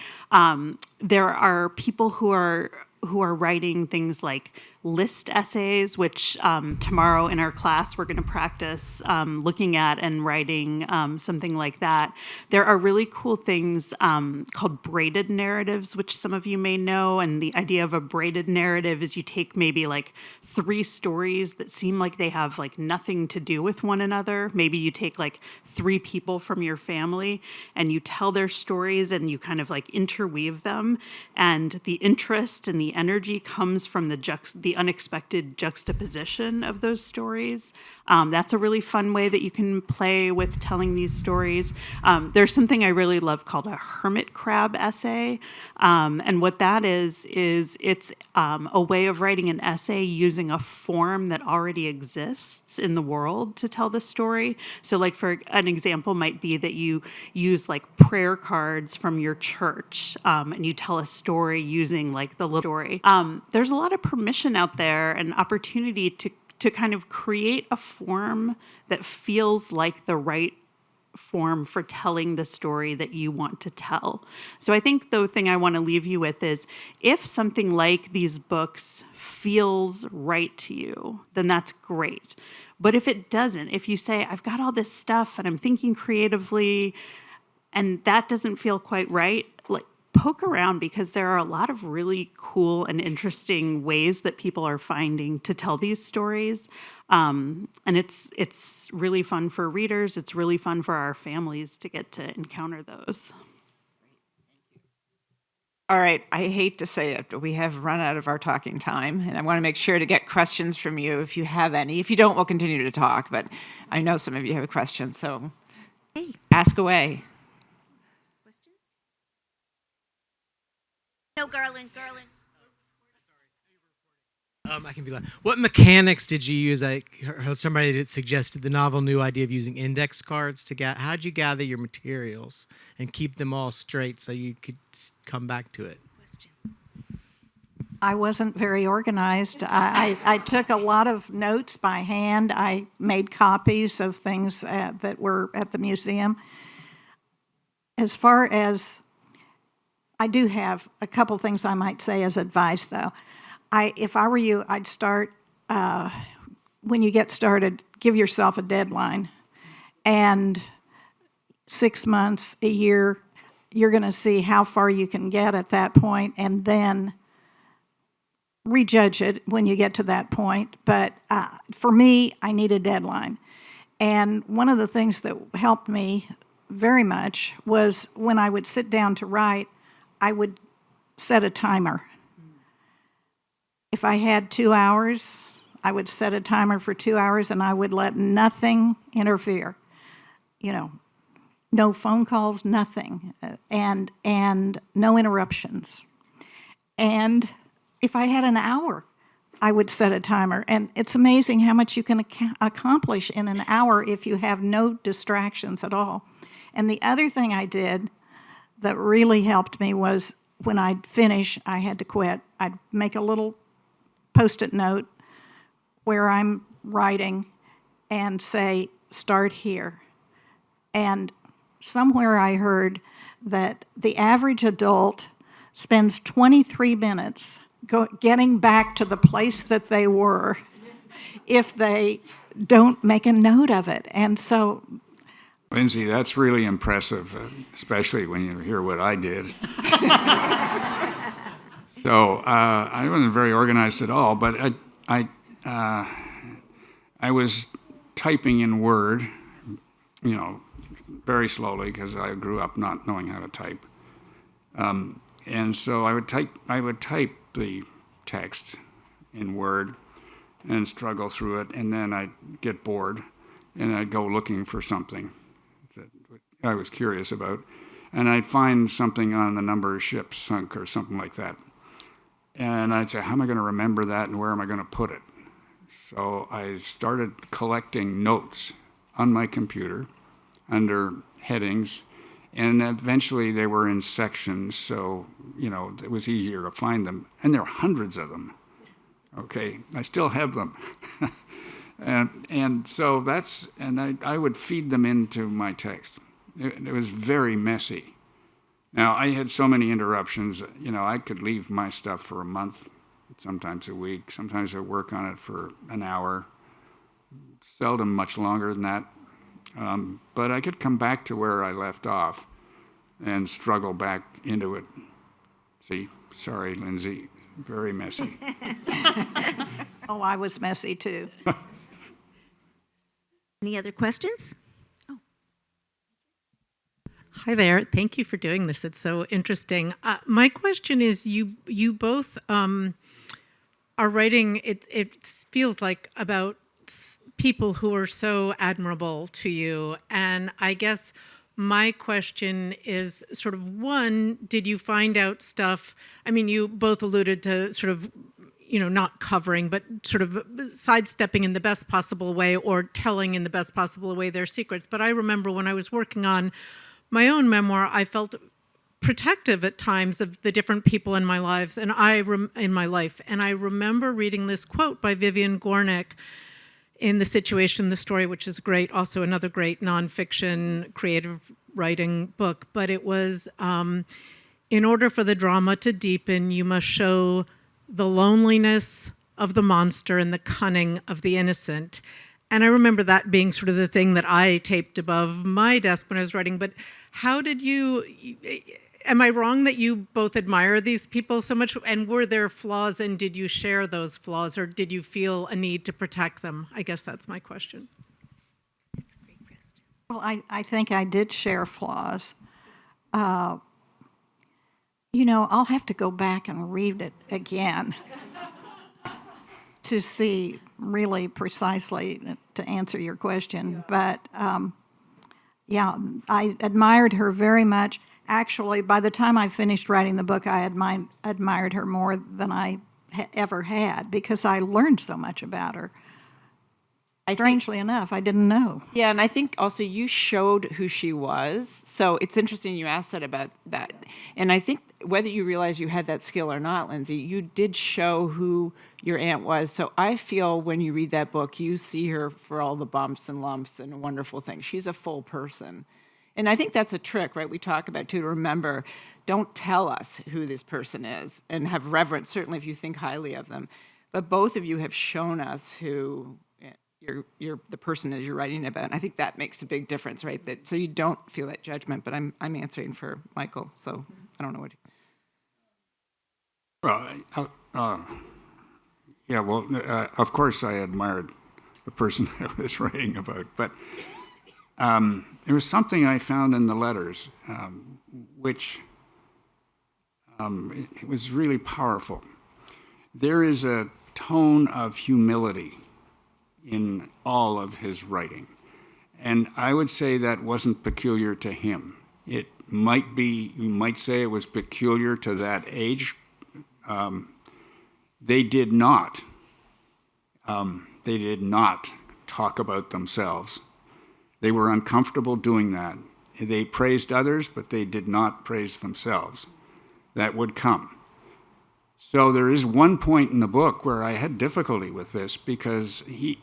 C: There are people who are writing things like list essays, which tomorrow in our class we're going to practice looking at and writing something like that. There are really cool things called braided narratives, which some of you may know. And the idea of a braided narrative is you take maybe like 3 stories that seem like they have like nothing to do with one another. Maybe you take like 3 people from your family and you tell their stories and you kind of like interweave them. And the interest and the energy comes from the unexpected juxtaposition of those stories. That's a really fun way that you can play with telling these stories. There's something I really love called a hermit crab essay. And what that is it's a way of writing an essay using a form that already exists in the world to tell the story. So like for an example might be that you use like prayer cards from your church and you tell a story using like the little story. There's a lot of permission out there and opportunity to kind of create a form that feels like the right form for telling the story that you want to tell. So I think the thing I want to leave you with is if something like these books feels right to you, then that's great. But if it doesn't, if you say, I've got all this stuff and I'm thinking creatively and that doesn't feel quite right, like poke around because there are a lot of really cool and interesting ways that people are finding to tell these stories. And it's really fun for readers. It's really fun for our families to get to encounter those.
B: All right, I hate to say it, but we have run out of our talking time, and I want to make sure to get questions from you if you have any. If you don't, we'll continue to talk, but I know some of you have questions, so ask away.
F: No, Garland. I can be like, what mechanics did you use? I heard somebody that suggested the novel new idea of using index cards to get. How'd you gather your materials and keep them all straight so you could come back to it?
D: I wasn't very organized. I took a lot of notes by hand. I made copies of things that were at the museum. As far as, I do have a couple things I might say as advice, though. If I were you, I'd start, when you get started, give yourself a deadline. And 6 months, a year, you're going to see how far you can get at that point, and then rejudge it when you get to that point. But for me, I need a deadline. And one of the things that helped me very much was when I would sit down to write, I would set a timer. If I had 2 hours, I would set a timer for 2 hours, and I would let nothing interfere. No phone calls, nothing, and no interruptions. And if I had an hour, I would set a timer. And it's amazing how much you can accomplish in an hour if you have no distractions at all. And the other thing I did that really helped me was when I'd finish, I had to quit. I'd make a little Post-it note where I'm writing and say, start here. And somewhere I heard that the average adult spends 23 minutes getting back to the place that they were if they don't make a note of it. And so,
E: Lindsay, that's really impressive, especially when you hear what I did. So I wasn't very organized at all, but I was typing in Word, very slowly because I grew up not knowing how to type. And so I would type the text in Word and struggle through it, and then I'd get bored, and I'd go looking for something that I was curious about, and I'd find something on the number of ships sunk or something like that. And I'd say, how am I going to remember that, and where am I going to put it? So I started collecting notes on my computer under headings, and eventually they were in sections, so, it was easier to find them. And there are hundreds of them, okay? I still have them. and so I would feed them into my text. It was very messy. Now, I had so many interruptions, I could leave my stuff for a month, sometimes a week. Sometimes I'd work on it for an hour, seldom much longer than that. But I could come back to where I left off and struggle back into it. See, sorry, Lindsay, very messy.
D: oh, I was messy too.
G: Any other questions?
H: Hi there. Thank you for doing this. It's so interesting. My question is, you both are writing, it feels like, about people who are so admirable to you. And I guess my question is sort of, one, did you find out stuff? I mean, you both alluded to sort of, not covering, but sort of sidestepping in the best possible way or telling in the best possible way their secrets. But I remember when I was working on my own memoir, I felt protective at times of the different people in my lives, and in my life. And I remember reading this quote by Vivian Gornick in The Situation, the Story, which is great, also another great nonfiction creative writing book. But it was, in order for the drama to deepen, you must show the loneliness of the monster and the cunning of the innocent. And I remember that being sort of the thing that I taped above my desk when I was writing. But how did am I wrong that you both admire these people so much? And were there flaws, and did you share those flaws, or did you feel a need to protect them? I guess that's my question.
G: That's a great question.
D: Well, I think I did share flaws. I'll have to go back and read it again to see really precisely to answer your question. But I admired her very much. Actually, by the time I finished writing the book, I admired her more than I ever had, because I learned so much about her. Strangely enough, I didn't know.
B: Yeah, and I think also you showed who she was. So it's interesting you asked that about that. And I think whether you realize you had that skill or not, Lindsay, you did show who your aunt was. So I feel when you read that book, you see her for all the bumps and lumps and wonderful things. She's a full person. And I think that's a trick, right? We talk about too, to remember, don't tell us who this person is, and have reverence, certainly if you think highly of them. But both of you have shown us who the person is you're writing about. And I think that makes a big difference, right? That so you don't feel that judgment. But I'm answering for Michael, so I don't know what.
E: Well, yeah. Well, of course, I admired the person I was writing about, but there was something I found in the letters, which it was really powerful. There is a tone of humility in all of his writing. And I would say that wasn't peculiar to him. It might be, you might say it was peculiar to that age. They did not talk about themselves. They were uncomfortable doing that. They praised others, but they did not praise themselves. That would come. So there is one point in the book where I had difficulty with this, because he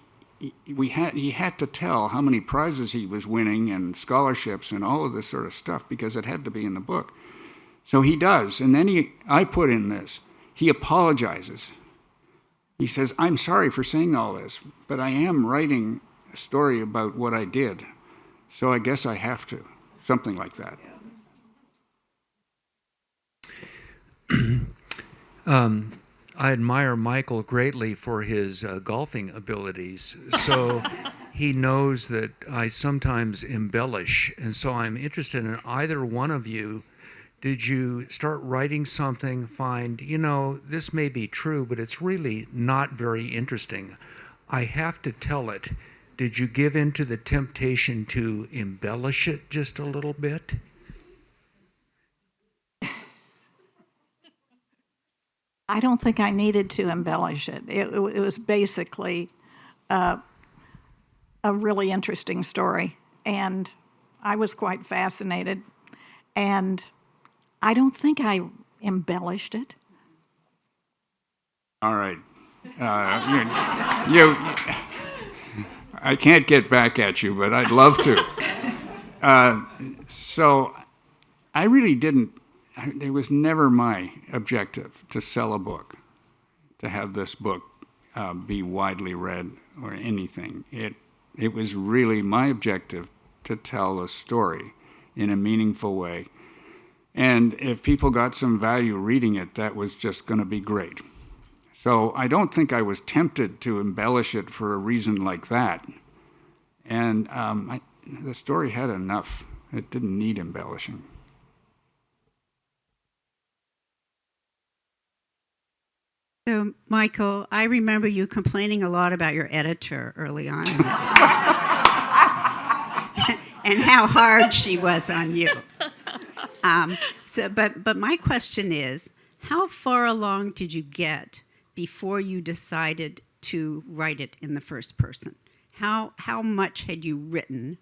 E: had to tell how many prizes he was winning and scholarships and all of this sort of stuff, because it had to be in the book. So he does, and then I put in this. He apologizes. He says, "I'm sorry for saying all this, but I am writing a story about what I did, so I guess I have to." Something like that.
I: I admire Michael greatly for his golfing abilities. So he knows that I sometimes embellish. And so I'm interested in either one of you. Did you start writing something, find, this may be true, but it's really not very interesting. I have to tell it. Did you give in to the temptation to embellish it just a little bit?
D: I don't think I needed to embellish it. It was basically a really interesting story, and I was quite fascinated, and I don't think I embellished it.
E: All right. I can't get back at you, but I'd love to. So I really didn't. It was never my objective to sell a book, to have this book be widely read or anything. It was really my objective to tell a story in a meaningful way. And if people got some value reading it, that was just going to be great. So I don't think I was tempted to embellish it for a reason like that. And the story had enough. It didn't need embellishing.
J: So, Michael, I remember you complaining a lot about your editor early on in this. And how hard she was on you. But my question is, how far along did you get before you decided to write it in the first person? How much had you written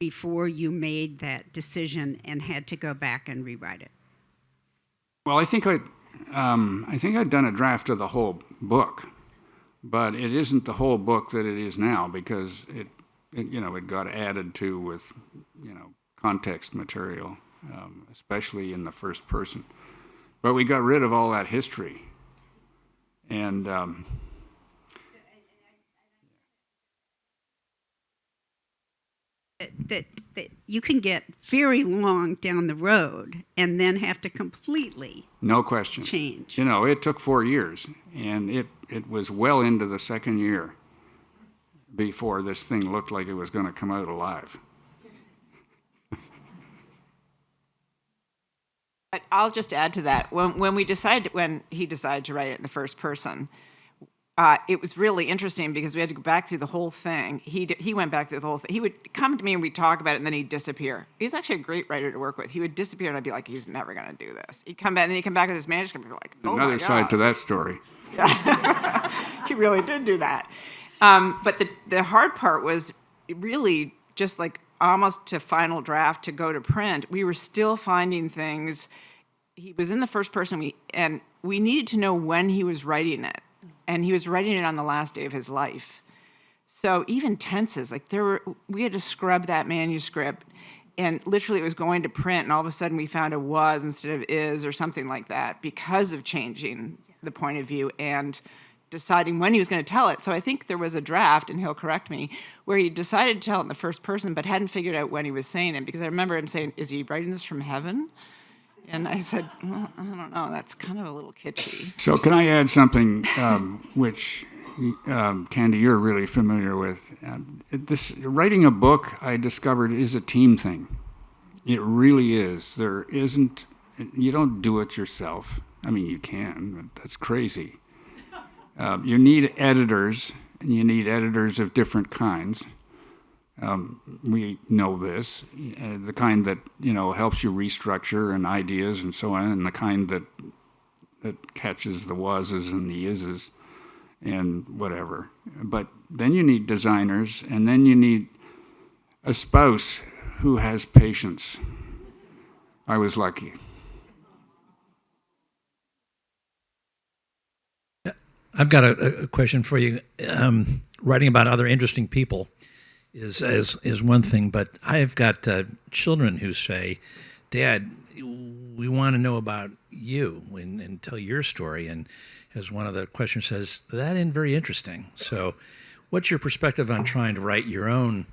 J: before you made that decision and had to go back and rewrite it?
E: Well, I think I'd done a draft of the whole book, but it isn't the whole book that it is now, because it got added to with context material, especially in the first person. But we got rid of all that history, and
J: that you can get very long down the road and then have to completely
E: no question
J: change.
E: It took 4 years, and it was well into the second year before this thing looked like it was going to come out alive.
B: But I'll just add to that. When he decided to write it in the first person, it was really interesting because we had to go back through the whole thing. He went back through the whole thing. He would come to me and we'd talk about it, and then he'd disappear. He's actually a great writer to work with. He would disappear, and I'd be like, he's never going to do this. He'd come back, and then he'd come back with his manuscript, and be like, oh
E: Another
B: my
E: side
B: God.
E: to that story.
B: He really did do that. But the hard part was really just like almost to final draft to go to print. We were still finding things. He was in the first person, and we needed to know when he was writing it. And he was writing it on the last day of his life. So even tenses, like we had to scrub that manuscript, and literally it was going to print, and all of a sudden we found a was instead of is or something like that because of changing the point of view and deciding when he was going to tell it. So I think there was a draft, and he'll correct me, where he decided to tell it in the first person but hadn't figured out when he was saying it, because I remember him saying, is he writing this from heaven? And I said, well, I don't know, that's kind of a little kitschy.
E: So can I add something which, Candy, you're really familiar with? This writing a book, I discovered, is a team thing. It really is. There isn't, you don't do it yourself. I mean, you can, but that's crazy. You need editors, and you need editors of different kinds. We know this, the kind that, helps you restructure and ideas and so on, and the kind that catches the wases and the ises and whatever. But then you need designers, and then you need a spouse who has patience. I was lucky.
K: I've got a question for you. Writing about other interesting people is one thing, but I've got children who say, Dad, we want to know about you and tell your story. And as one of the questions says, that isn't very interesting. So what's your perspective on trying to write your own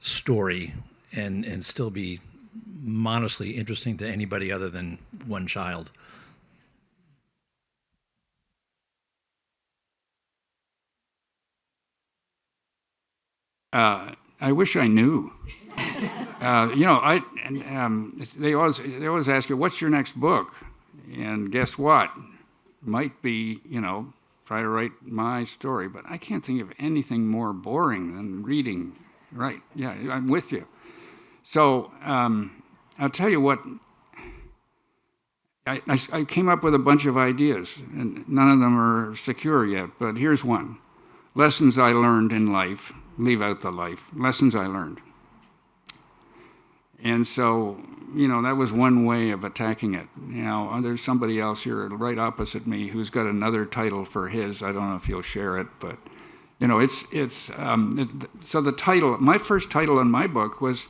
K: story and still be modestly interesting to anybody other than one child?
E: I wish I knew. They always ask you, "What's your next book?" And guess what? Might be, try to write my story, but I can't think of anything more boring than reading. Right? Yeah, I'm with you. So I'll tell you what. I came up with a bunch of ideas, and none of them are secure yet. But here's one: lessons I learned in life. Leave out the life. Lessons I learned. And so, that was one way of attacking it. There's somebody else here right opposite me who's got another title for his. I don't know if he'll share it, but, so the title, my first title in my book was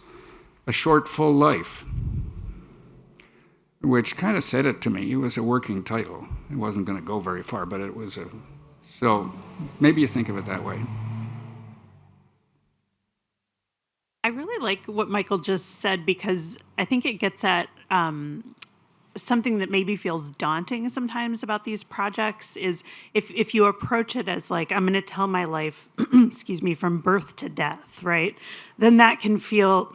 E: A Short Full Life, which kind of said it to me. It was a working title. It wasn't going to go very far, but it was so maybe you think of it that way.
C: I really like what Michael just said, because I think it gets at something that maybe feels daunting sometimes about these projects is if you approach it as like, I'm going to tell my life, from birth to death, right? Then that can feel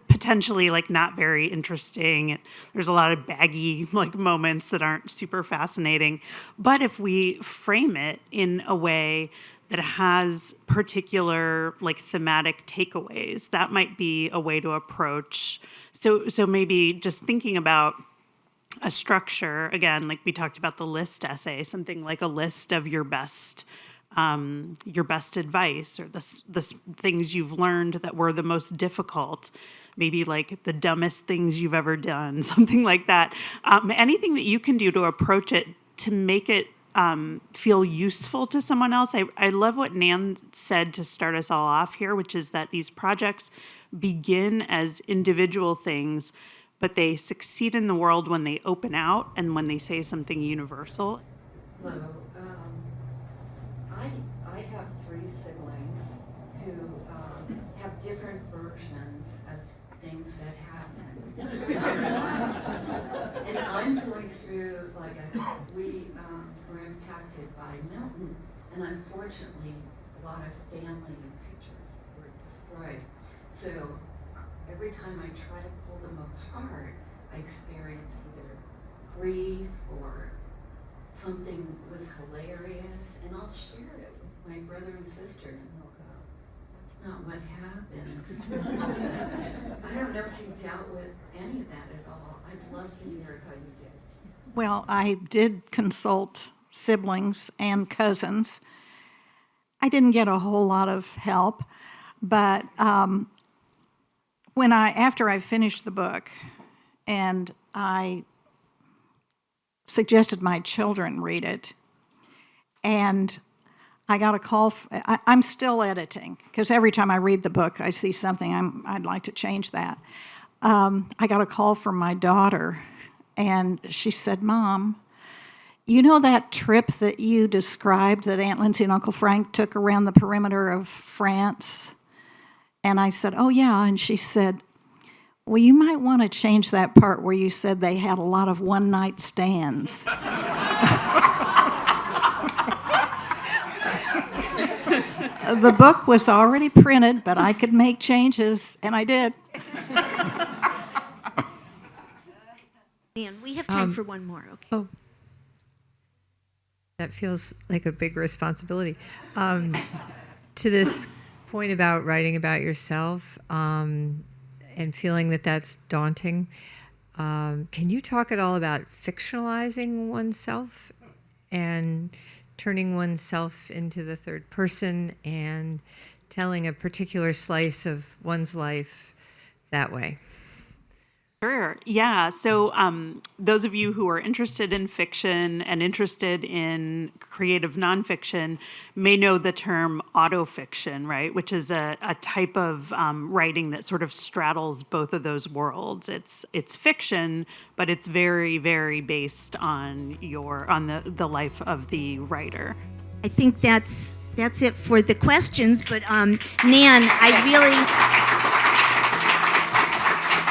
C: potentially like not very interesting. There's a lot of baggy moments that aren't super fascinating. But if we frame it in a way that has particular thematic takeaways, that might be a way to approach. So maybe just thinking about a structure, again, like we talked about the list essay, something like a list of your best advice, or the things you've learned that were the most difficult, maybe like the dumbest things you've ever done, something like that. Anything that you can do to approach it to make it feel useful to someone else. I love what Nan said to start us all off here, which is that these projects begin as individual things, but they succeed in the world when they open out and when they say something universal.
L: Hello. I have 3 siblings who have different versions of things that happened in their lives. And I'm going through we were impacted by Milton, and unfortunately a lot of family pictures were destroyed. So every time I try to pull them apart, I experience either grief or something was hilarious, and I'll share it with my brother and sister, and they'll go, "That's not what happened." I don't know if you dealt with any of that at all. I'd love to hear how you did.
D: Well, I did consult siblings and cousins. I didn't get a whole lot of help, but after I finished the book, and I suggested my children read it, and I got a call. I'm still editing, because every time I read the book, I see something I'd like to change that. I got a call from my daughter, and she said, "Mom, you know that trip that you described that Aunt Lindsay and Uncle Frank took around the perimeter of France?" And I said, "Oh, yeah." And she said, "Well, you might want to change that part where you said they had a lot of one-night stands." The book was already printed, but I could make changes, and I did.
G: And we have time for one more. Okay.
M: Oh, that feels like a big responsibility. To this point about writing about yourself and feeling that that's daunting, can you talk at all about fictionalizing oneself and turning oneself into the third person and telling a particular slice of one's life that way?
C: Sure. Yeah. So those of you who are interested in fiction and interested in creative nonfiction may know the term autofiction, right? Which is a type of writing that sort of straddles both of those worlds. It's fiction, but it's very, very based on the life of the writer.
G: I think that's it for the questions. But Nan,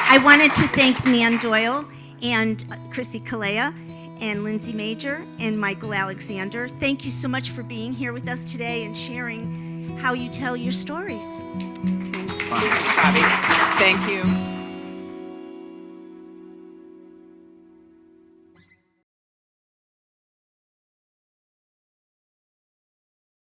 G: I wanted to thank Nan Doyal and Chrissy Kolaya and Lindsay Major and Michael Alexander. Thank you so much for being here with us today and sharing how you tell your stories.
B: Bobby. Thank you.